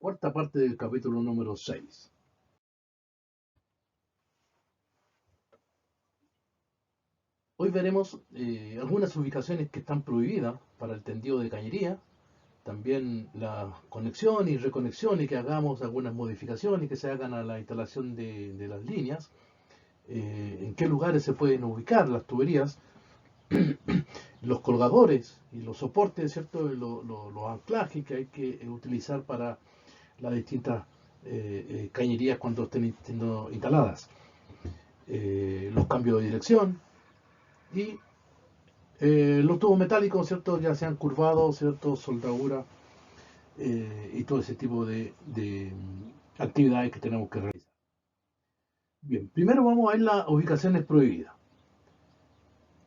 Cuarta parte del capítulo número 6. Hoy veremos algunas ubicaciones que están prohibidas para el tendido de cañería, también la conexión y reconexión y que hagamos algunas modificaciones que se hagan a la instalación de las líneas, en qué lugares se pueden ubicar las tuberías, los colgadores y los soportes, ¿cierto? Los anclajes que hay que utilizar para las distintas cañerías cuando estén siendo instaladas, los cambios de dirección y los tubos metálicos, ¿cierto? Ya sean curvados, ¿cierto? Soldadura y todo ese tipo de actividades que tenemos que realizar. Bien, primero vamos a ver las ubicaciones prohibidas.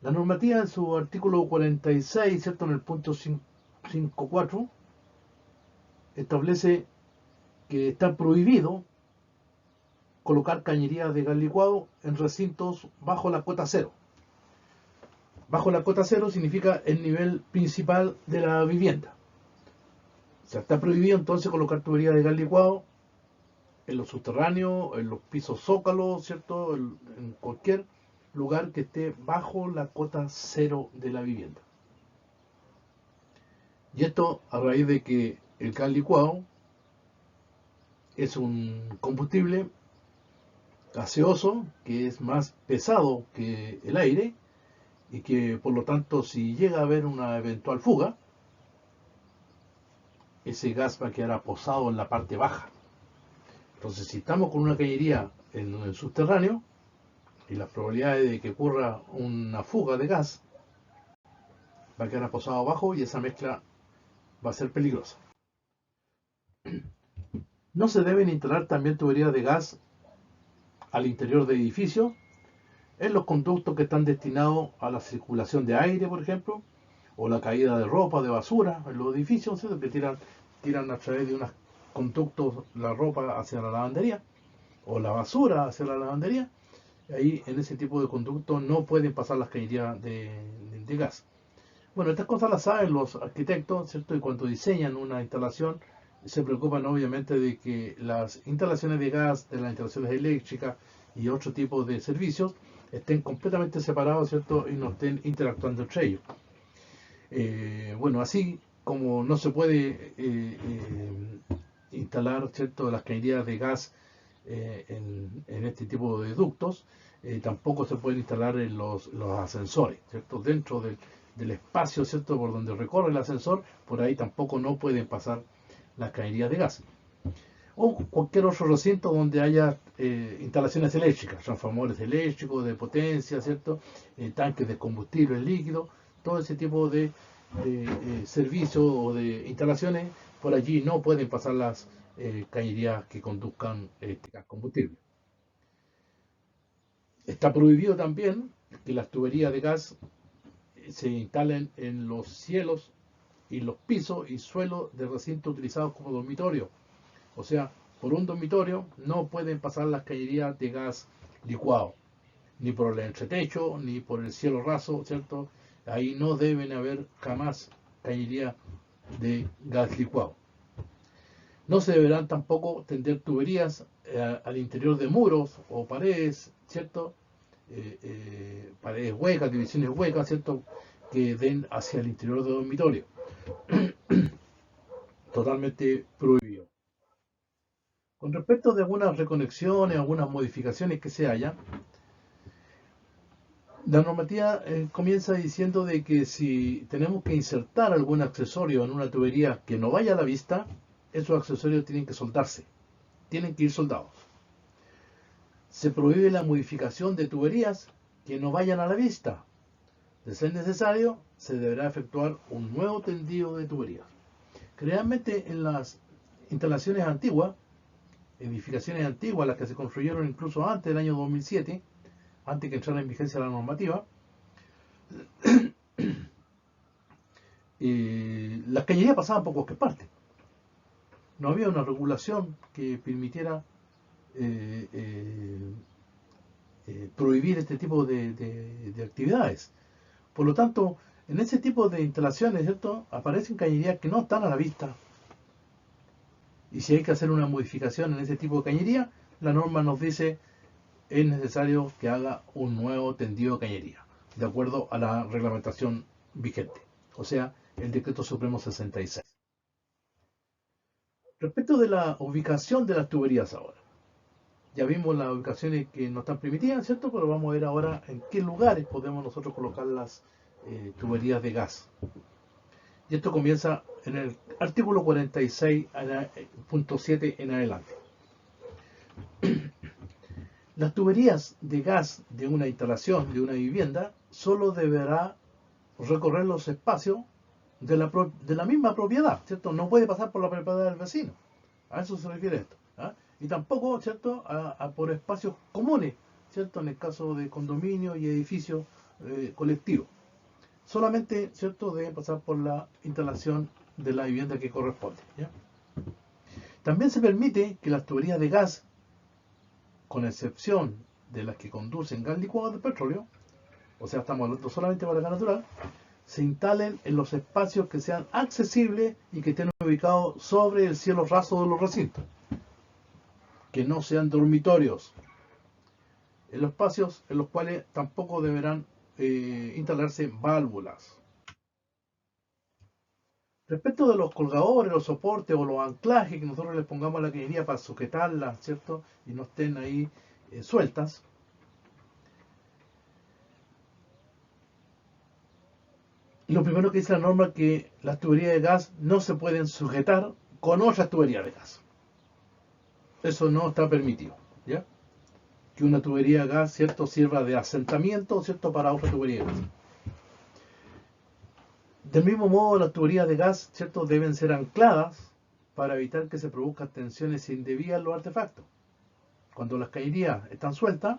La normativa en su artículo 46, ¿cierto? En el punto 5.4 establece que está prohibido colocar cañerías de gas licuado en recintos bajo la cota cero. Bajo la cota cero significa el nivel principal de la vivienda. O sea, está prohibido entonces colocar tuberías de gas licuado en los subterráneos, en los pisos zócalos, ¿cierto? En cualquier lugar que esté bajo la cota cero de la vivienda. Y esto a raíz de que el gas licuado es un combustible gaseoso que es más pesado que el aire y que por lo tanto si llega a haber una eventual fuga, ese gas va a quedar posado en la parte baja. Entonces si estamos con una cañería en el subterráneo y las probabilidades de que ocurra una fuga de gas va a quedar posado abajo y esa mezcla va a ser peligrosa. No se deben instalar también tuberías de gas al interior del edificio en los conductos que están destinados a la circulación de aire, por ejemplo, o la caída de ropa, de basura en los edificios, ¿cierto? Que tiran a través de unos conductos la ropa hacia la lavandería o la basura hacia la lavandería. Ahí en ese tipo de conductos no pueden pasar las cañerías de gas. Bueno, estas cosas las saben los arquitectos, ¿cierto? Y cuando diseñan una instalación se preocupan obviamente de que las instalaciones de gas, de las instalaciones eléctricas y otro tipo de servicios estén completamente separados, ¿cierto? Y no estén interactuando entre ellos. Bueno, así como no se puede instalar, ¿cierto?, las cañerías de gas en este tipo de ductos, tampoco se pueden instalar en los ascensores, ¿cierto? Dentro del espacio, ¿cierto?, por donde recorre el ascensor, por ahí tampoco no pueden pasar las cañerías de gas. O cualquier otro recinto donde haya instalaciones eléctricas, transformadores eléctricos de potencia, ¿cierto? Tanques de combustible líquido, todo ese tipo de servicios o de instalaciones, por allí no pueden pasar las cañerías que conduzcan gas combustible. Está prohibido también que las tuberías de gas se instalen en los cielos y los pisos y suelos de recintos utilizados como dormitorio. O sea, por un dormitorio no pueden pasar las cañerías de gas licuado, ni por el entretecho, ni por el cielo raso, ¿cierto? Ahí no deben haber jamás cañerías de gas licuado. No se deberán tampoco tender tuberías al interior de muros o paredes, ¿cierto? Paredes huecas, divisiones huecas, ¿cierto? Que den hacia el interior del dormitorio. Totalmente prohibido. Con respecto de algunas reconexiones, algunas modificaciones que se hayan, la normativa comienza diciendo de que si tenemos que insertar algún accesorio en una tubería que no vaya a la vista, esos accesorios tienen que soldarse, tienen que ir soldados. Se prohíbe la modificación de tuberías que no vayan a la vista. De ser necesario, se deberá efectuar un nuevo tendido de tuberías. Generalmente en las instalaciones antiguas, edificaciones antiguas, las que se construyeron incluso antes del año 2007, antes que entrara en vigencia la normativa, las cañerías pasaban por cualquier parte. No había una regulación que permitiera prohibir este tipo de actividades. Por lo tanto, en ese tipo de instalaciones, ¿cierto?, aparecen cañerías que no están a la vista. Y si hay que hacer una modificación en ese tipo de cañería, la norma nos dice es necesario que haga un nuevo tendido de cañería, de acuerdo a la reglamentación vigente, o sea, el Decreto Supremo 66. Respecto de la ubicación de las tuberías ahora. Ya vimos las ubicaciones que no están permitidas, ¿cierto? Pero vamos a ver ahora en qué lugares podemos nosotros colocar las tuberías de gas. Y esto comienza en el artículo 46.7 en adelante. Las tuberías de gas de una instalación, de una vivienda, solo deberá recorrer los espacios de la misma propiedad, ¿cierto? No puede pasar por la propiedad del vecino. A eso se refiere esto. ¿Ah? Y tampoco, ¿cierto?, por espacios comunes, ¿cierto?, en el caso de condominios y edificios colectivos. Solamente, ¿cierto?, debe pasar por la instalación de la vivienda que corresponde. ¿Ya? También se permite que las tuberías de gas, con excepción de las que conducen gas licuado de petróleo, o sea, estamos hablando solamente para gas natural, se instalen en los espacios que sean accesibles y que estén ubicados sobre el cielo raso de los recintos. Que no sean dormitorios. En los espacios en los cuales tampoco deberán instalarse válvulas. Respecto de los colgadores, los soportes o los anclajes que nosotros les pongamos a la cañería para sujetarlas, ¿cierto? Y no estén ahí sueltas. Lo primero que dice la norma es que las tuberías de gas no se pueden sujetar con otras tuberías de gas. Eso no está permitido, ¿ya? Que una tubería de gas, ¿cierto?, sirva de asentamiento, ¿cierto?, para otra tubería de gas. Del mismo modo, las tuberías de gas, ¿cierto?, deben ser ancladas para evitar que se produzcan tensiones indebidas en los artefactos. Cuando las cañerías están sueltas,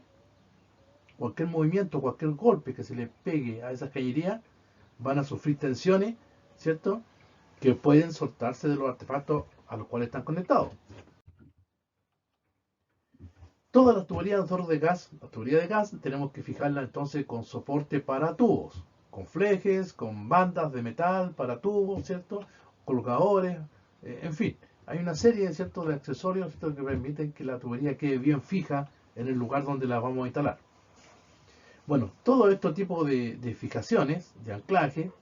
cualquier movimiento, cualquier golpe que se les pegue a esas cañerías van a sufrir tensiones, ¿cierto?, que pueden soltarse de los artefactos a los cuales están conectados. Todas las tuberías de gas, las tuberías de gas, tenemos que fijarlas entonces con soporte para tubos, con flejes, con bandas de metal para tubos, ¿cierto? Colgadores, en fin. Hay una serie, ¿cierto?, de accesorios, ¿cierto?, que permiten que la tubería quede bien fija en el lugar donde la vamos a instalar. Bueno, todo este tipo de fijaciones, de anclaje,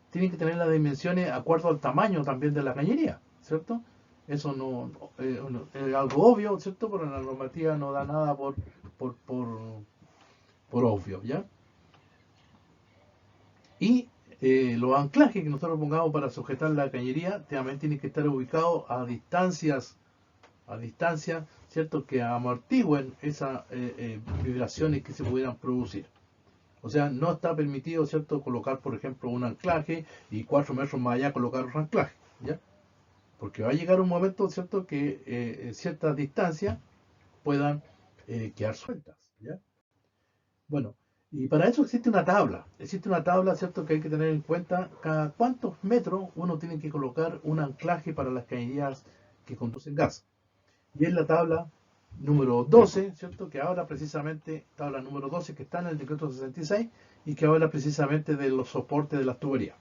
tienen que tener las dimensiones de acuerdo al tamaño también de la cañería, ¿cierto? Eso no es algo obvio, ¿cierto? Pero la normativa no da nada por, obvio, ¿ya? Y los anclajes que nosotros pongamos para sujetar la cañería también tienen que estar ubicados a distancias, ¿cierto?, que amortigüen esas vibraciones que se pudieran producir. O sea, no está permitido, ¿cierto?, colocar, por ejemplo, un anclaje y 4 metros más allá colocar otro anclaje, ¿ya? Porque va a llegar un momento, ¿cierto?, que ciertas distancias puedan quedar sueltas, ¿ya? Bueno, y para eso existe una tabla, ¿cierto?, que hay que tener en cuenta cada cuántos metros uno tiene que colocar un anclaje para las cañerías que conducen gas. Y es la tabla número 12, ¿cierto?, que habla precisamente, tabla número 12 que está en el decreto 66 y que habla precisamente de los soportes de las tuberías.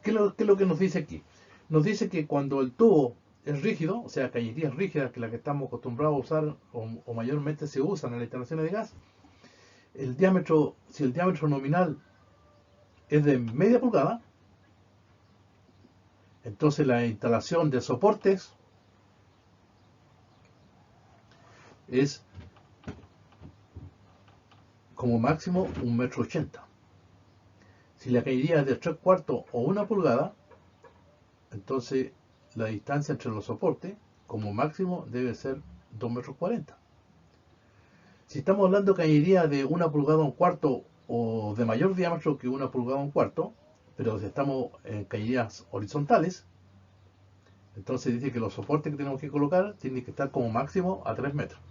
¿Qué es lo que nos dice aquí? Nos dice que cuando el tubo es rígido, o sea, cañerías rígidas, que es la que estamos acostumbrados a usar o mayormente se usan en las instalaciones de gas, si el diámetro nominal es de media pulgada, entonces la instalación de soportes es como máximo 1,80 m. Si la cañería es de 3/4 o 1 pulgada, entonces la distancia entre los soportes como máximo debe ser 2,40 m. Si estamos hablando de cañería de 1 pulgada 1/4 o de mayor diámetro que 1 pulgada 1/4, pero si estamos en cañerías horizontales, entonces dice que los soportes que tenemos que colocar tienen que estar como máximo a 3 metros.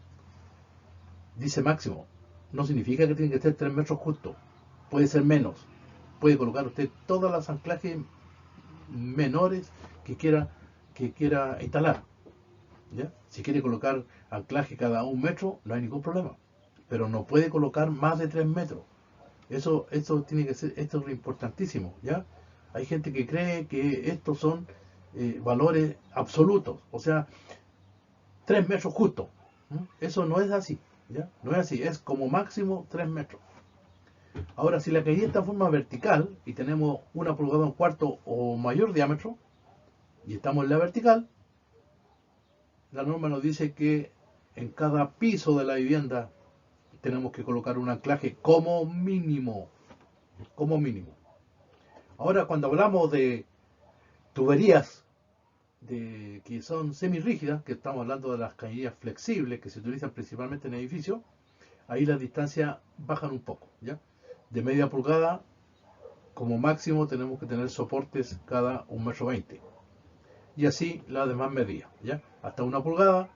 Dice máximo, no significa que tienen que estar 3 metros justo, puede ser menos. Puede colocar usted todas las anclajes menores que quiera instalar, ¿ya? Si quiere colocar anclaje cada 1 metro, no hay ningún problema, pero no puede colocar más de 3 metros. Eso tiene que ser, esto es importantísimo, ¿ya? Hay gente que cree que estos son valores absolutos, o sea, 3 metros justo. Eso no es así, ¿ya? No es así, es como máximo 3 metros. Ahora, si la cañería está en forma vertical y tenemos 1,25 pulgadas o mayor diámetro y estamos en la vertical, la norma nos dice que en cada piso de la vivienda tenemos que colocar un anclaje como mínimo, como mínimo. Ahora, cuando hablamos de tuberías que son semirrígidas, que estamos hablando de las cañerías flexibles que se utilizan principalmente en edificios, ahí las distancias bajan un poco, ¿ya? De media pulgada, como máximo tenemos que tener soportes cada 1,20 m. Y así las demás medidas, ¿ya? Hasta 1 pulgada,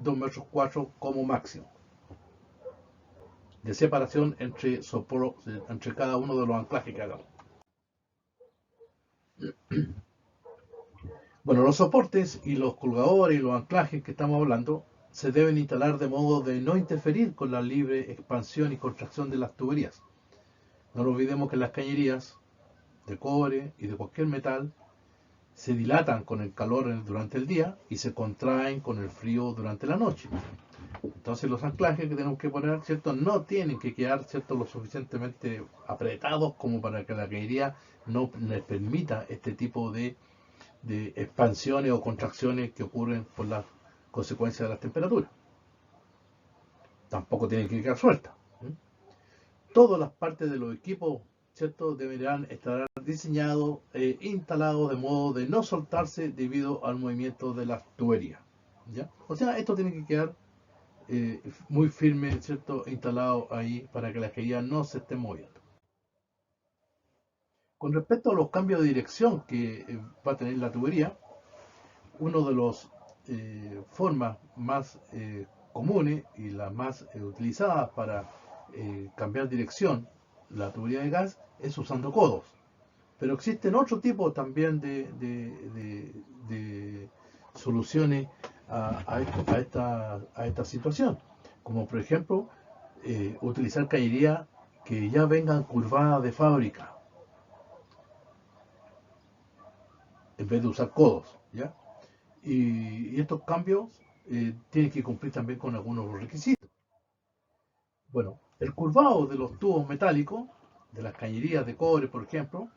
2,4 m como máximo. De separación entre cada uno de los anclajes que hagamos. Bueno, los soportes y los colgadores y los anclajes que estamos hablando se deben instalar de modo de no interferir con la libre expansión y contracción de las tuberías. No nos olvidemos que las cañerías de cobre y de cualquier metal se dilatan con el calor durante el día y se contraen con el frío durante la noche. Entonces los anclajes que tenemos que poner, ¿cierto? No tienen que quedar, ¿cierto?, lo suficientemente apretados como para que la cañería no les permita este tipo de expansiones o contracciones que ocurren por las consecuencias de las temperaturas. Tampoco tienen que quedar sueltas. Todas las partes de los equipos, ¿cierto?, deberán estar diseñados e instalados de modo de no soltarse debido al movimiento de las tuberías, ¿ya? O sea, esto tiene que quedar muy firme, ¿cierto?, instalado ahí para que la cañería no se esté moviendo. Con respecto a los cambios de dirección que va a tener la tubería, una de las formas más comunes y las más utilizadas para cambiar dirección la tubería de gas es usando codos. Pero existen otros tipos también de soluciones a esta situación, como por ejemplo utilizar cañería que ya vengan curvadas de fábrica en vez de usar codos, ¿ya? Y estos cambios tienen que cumplir también con algunos requisitos. Bueno, el curvado de los tubos metálicos, de las cañerías de cobre, por ejemplo,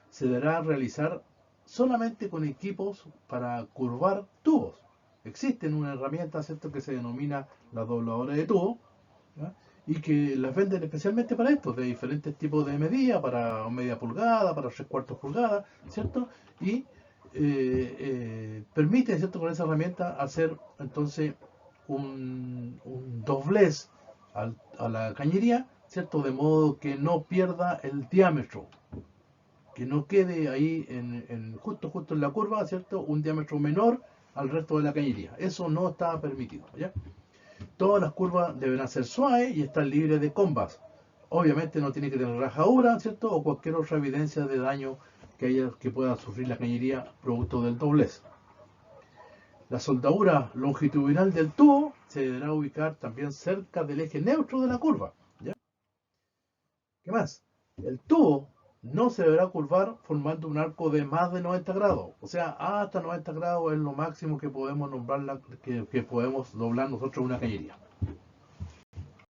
se deberá realizar solamente con equipos para curvar tubos. Existen una herramienta, ¿cierto?, que se denomina la dobladora de tubo, ¿ya?, y que las venden especialmente para esto, de diferentes tipos de medidas, para media pulgada, para 3/4 pulgadas, ¿cierto? Y permite, ¿cierto?, con esa herramienta hacer entonces un doblez a la cañería, ¿cierto?, de modo que no pierda el diámetro, que no quede ahí justo en la curva, ¿cierto?, un diámetro menor al resto de la cañería. Eso no está permitido, ¿ya? Todas las curvas deben ser suaves y estar libres de combas. Obviamente no tiene que tener rajadura, ¿cierto?, o cualquier otra evidencia de daño que pueda sufrir la cañería producto del doblez. La soldadura longitudinal del tubo se deberá ubicar también cerca del eje neutro de la curva, ¿ya? ¿Qué más? El tubo no se deberá curvar formando un arco de más de 90 grados. O sea, hasta 90 grados es lo máximo que podemos doblar nosotros una cañería.